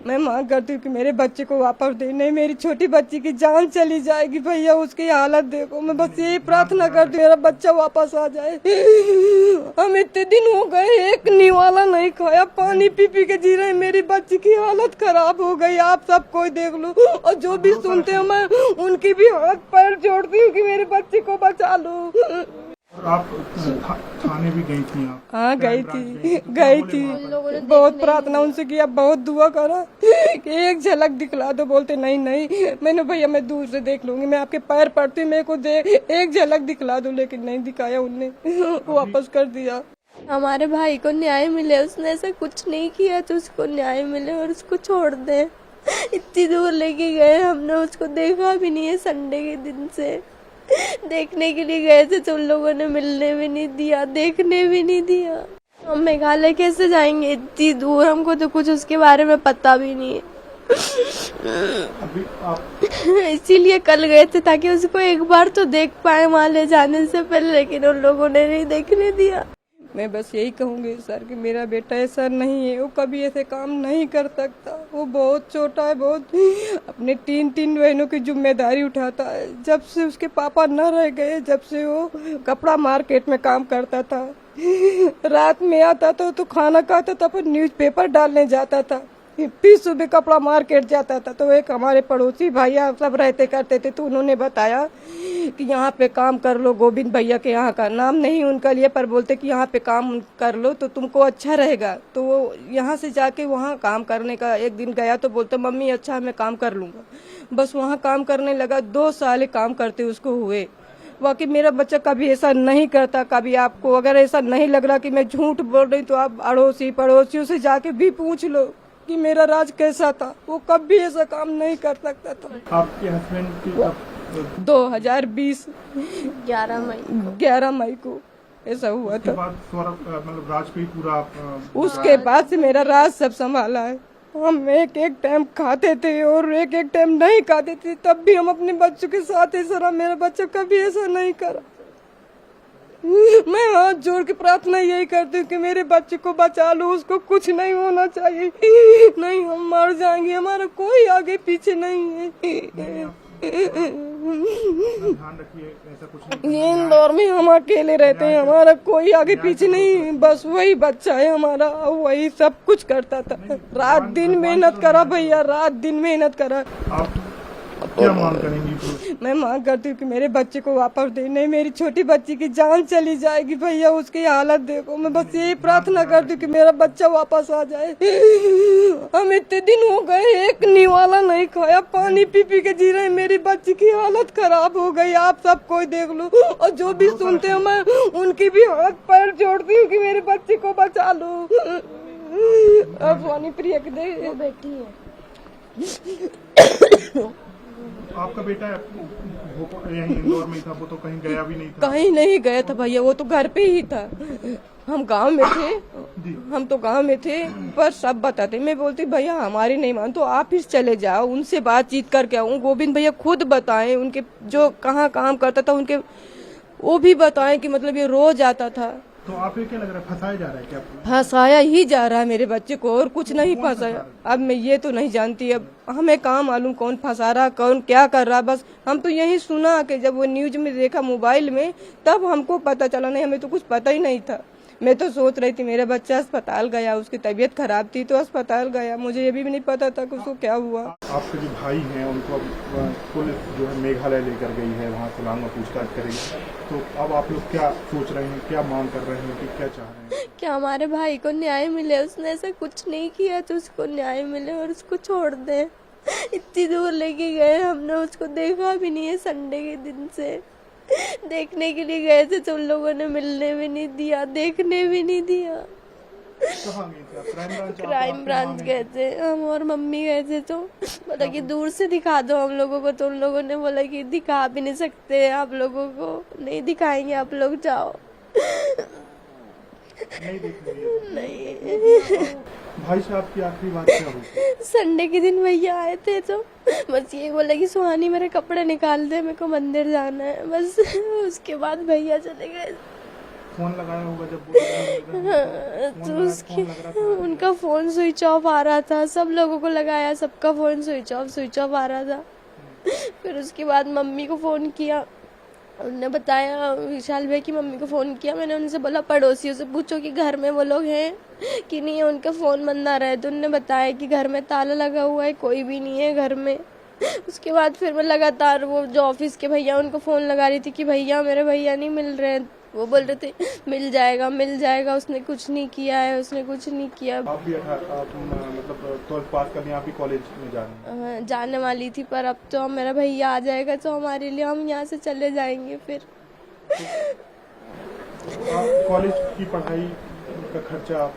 मैं मांग करती हूँ कि मेरे बच्चे को वापस दे, नहीं मेरी छोटी बच्ची की जान चली जाएगी भैया, उसकी हालत देखो। मैं बस यही प्रार्थना करती हूँ मेरा बच्चा वापस आ जाए। हम इतने दिन हो गए एक निवाला नहीं खाया, पानी पी पी के जी रहे, मेरी बच्ची की हालत खराब हो गई। आप सब कोई देख लो, और जो भी सुनते हो मैं उनकी भी हाथ पैर जोड़ती हूँ कि मेरे बच्चे को बचा लो। आप थाने भी गई थी? आप? हाँ गई थी। बहुत प्रार्थना उनसे किया, बहुत दुआ करा कि एक झलक दिखला दो। बोलते नहीं मैंने भैया मैं दूर से देख लूंगी, मैं आपके पैर पड़ती हूँ, मेरे को एक झलक दिखला दो, लेकिन नहीं दिखाया उनने, वापस कर दिया। हमारे भाई को न्याय मिले, उसने ऐसा कुछ नहीं किया तो उसको न्याय मिले और उसको छोड़ दे। इतनी दूर लेके गए, हमने उसको देखा भी नहीं है, संडे के दिन से देखने के लिए गए थे तो उन लोगों ने मिलने भी नहीं दिया, देखने भी नहीं दिया। हम मेघालय कैसे जाएंगे इतनी दूर, हमको तो कुछ उसके बारे में पता भी नहीं है। अभी आप इसीलिए कल गए थे ताकि उसको एक बार तो देख पाए वहाँ ले जाने से पहले, लेकिन उन लोगों ने नहीं देखने दिया। मैं बस यही कहूंगी सर कि मेरा बेटा ऐसा नहीं है, वो कभी ऐसे काम नहीं कर सकता। वो बहुत छोटा है, बहुत अपने तीन बहनों की जिम्मेदारी उठाता है। जब से उसके पापा न रह गए, जब से वो कपड़ा मार्केट में काम करता था, रात में आता था तो खाना खाता था, फिर न्यूज़पेपर डालने जाता था, फिर सुबह कपड़ा मार्केट जाता था। तो एक हमारे पड़ोसी भैया सब रहते करते थे, तो उन्होंने बताया कि यहाँ पे काम कर लो, गोविंद भैया के यहाँ का नाम नहीं उनका लिए, पर बोलते कि यहाँ पे काम कर लो तो तुमको अच्छा रहेगा। तो वो यहाँ से जाके वहाँ काम करने का एक दिन गया तो बोलते मम्मी अच्छा मैं काम कर लूँगा। बस वहाँ काम करने लगा, 2 साल काम करते उसको हुए। बाकी मेरा बच्चा कभी ऐसा नहीं करता। कभी आपको अगर ऐसा नहीं लग रहा कि मैं झूठ बोल रही तो आप अड़ोसी पड़ोसियों से जाके भी पूछ लो कि मेरा राज कैसा था। वो कभी ऐसा काम नहीं कर सकता था। आपके हस्बैंड की 2020 11 मई को ऐसा हुआ था। मतलब राज पे ही पूरा उसके बाद से मेरा राज सब संभाला है। हम एक टाइम खाते थे और एक टाइम नहीं खाते थे, तब भी हम अपने बच्चों के साथ ऐसा रहा। मेरा बच्चा कभी ऐसा नहीं करा। मैं हाथ जोड़ के प्रार्थना यही करती हूँ कि मेरे बच्चे को बचा लो, उसको कुछ नहीं होना चाहिए। नहीं हम मर जाएंगे, हमारा कोई आगे पीछे नहीं है। ध्यान रखिए, ऐसा कुछ नहीं। ये इंदौर में हम अकेले रहते हैं, हमारा कोई आगे पीछे नहीं, बस वही बच्चा है हमारा, वही सब कुछ करता था। रात दिन मेहनत करा भैया, रात दिन मेहनत करा। आप क्या मांग करेंगी? मैं मांग करती हूँ कि मेरे बच्चे को वापस दे, नहीं मेरी छोटी बच्ची की जान चली जाएगी भैया, उसकी हालत देखो। मैं बस यही प्रार्थना करती हूँ कि मेरा बच्चा वापस आ जाए। हम इतने दिन हो गए एक निवाला नहीं खाया, पानी पी पी के जी रहे, मेरी बच्ची की हालत खराब हो गई। आप सब कोई देख लो, और जो भी सुनते हो मैं उनकी भी हाथ पैर जोड़ती हूँ कि मेरे बच्चे को बचा लो। अब सोनी प्रिया की बेटी है। आपका बेटा यहीं इंदौर में ही था, वो तो कहीं गया भी नहीं था? कहीं नहीं गया था भैया, वो तो घर पे ही था। हम गांव में थे, हम तो गांव में थे, पर सब बताते। मैं बोलती भैया हमारी नहीं मान तो आप ही चले जाओ, उनसे बातचीत करके आऊँ। गोविंद भैया खुद बताएं, उनके जो कहाँ काम करता था उनके वो भी बताएं कि मतलब ये रोज आता था। तो आप ये क्या लग रहा है, फंसाया जा रहा है क्या? फंसाया ही जा रहा है मेरे बच्चे को, और कुछ नहीं फंसाया। अब मैं ये तो नहीं जानती, अब हमें कहाँ मालूम कौन फंसा रहा, कौन क्या कर रहा। बस हम तो यही सुना कि जब वो न्यूज में देखा मोबाइल में, तब हमको पता चला। नहीं हमें तो कुछ पता ही नहीं था। मैं तो सोच रही थी मेरा बच्चा अस्पताल गया, उसकी तबीयत खराब थी तो अस्पताल गया, मुझे ये भी नहीं पता था कि उसको क्या हुआ। आपके जो भाई हैं उनको अब पुलिस जो है मेघालय लेकर गई है, वहाँ सोलांग में पूछताछ करेगी। तो अब आप लोग क्या सोच रहे हैं, क्या मांग कर रहे हैं, कि क्या चाह रहे हैं? कि हमारे भाई को न्याय मिले, उसने ऐसा कुछ नहीं किया तो उसको न्याय मिले और उसको छोड़ दे। इतनी दूर लेके गए, हमने उसको देखा भी नहीं है, संडे के दिन से देखने के लिए गए थे तो उन लोगों ने मिलने भी नहीं दिया, देखने भी नहीं दिया। क्राइम ब्रांच गए थे हम और मम्मी गए थे, तो बोला कि दूर से दिखा दो हम लोगों को। तो उन लोगों ने बोला कि दिखा भी नहीं सकते आप लोगों को, नहीं दिखाएंगे, आप लोग जाओ। नहीं। भाई साहब की आखिरी बात क्या हुई? संडे के दिन भैया आए थे तो बस ये बोला कि सुहानी मेरे कपड़े निकाल दे, मेरे को मंदिर जाना है, बस। उसके बाद भैया चले गए। फोन लगाया होगा जब वो तो उसकी उनका फोन स्विच ऑफ आ रहा था, सब लोगों को लगाया, सबका फोन स्विच ऑफ आ रहा था। फिर उसके बाद मम्मी को फोन किया, उन्होंने बताया विशाल भाई की मम्मी को फोन किया। मैंने उनसे बोला पड़ोसियों से पूछो कि घर में वो लोग हैं कि नहीं है, उनका फोन बंद आ रहा है। तो उन्होंने बताया कि घर में ताला लगा हुआ है, कोई भी नहीं है घर में। उसके बाद फिर मैं लगातार वो जो ऑफिस के भैया उनको फोन लगा रही थी कि भैया मेरे भैया नहीं मिल रहे हैं। वो बोल रहे थे मिल जाएगा, उसने कुछ नहीं किया है, उसने कुछ नहीं किया। आप भी आप मतलब 12th पास करने आप भी कॉलेज में जा रहे हैं? जाने वाली थी, पर अब तो मेरा भैया आ जाएगा तो हमारे लिए हम यहाँ से चले जाएंगे। फिर कॉलेज की पढ़ाई का खर्चा आप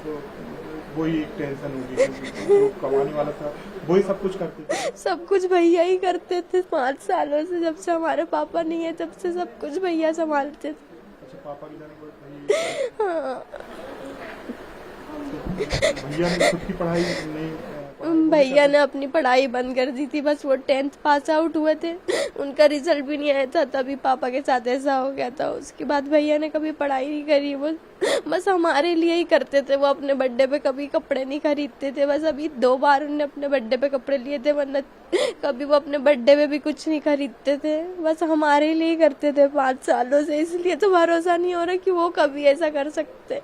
वही एक टेंशन होगी, जो कमाने वाला था वही सब कुछ करते थे? सब कुछ भैया ही करते थे 5 सालों से, जब से हमारे पापा नहीं है तब से सब कुछ भैया संभालते थे। अच्छा, पापा की जाने के बाद हाँ। भैया ने खुद की पढ़ाई नहीं भैया ने अपनी पढ़ाई बंद कर दी थी, बस वो 10th पास आउट हुए थे, उनका रिजल्ट भी नहीं आया था, तभी पापा के साथ ऐसा हो गया था। उसके बाद भैया ने कभी पढ़ाई नहीं करी, वो बस हमारे लिए ही करते थे। वो अपने बर्थडे पे कभी कपड़े नहीं खरीदते थे, बस अभी 2 बार उन्होंने अपने बर्थडे पे कपड़े लिए थे, वरना कभी वो अपने बर्थडे पे भी कुछ नहीं खरीदते थे, बस हमारे लिए ही करते थे 5 सालों से। इसलिए तो भरोसा नहीं हो रहा कि वो कभी ऐसा कर सकते।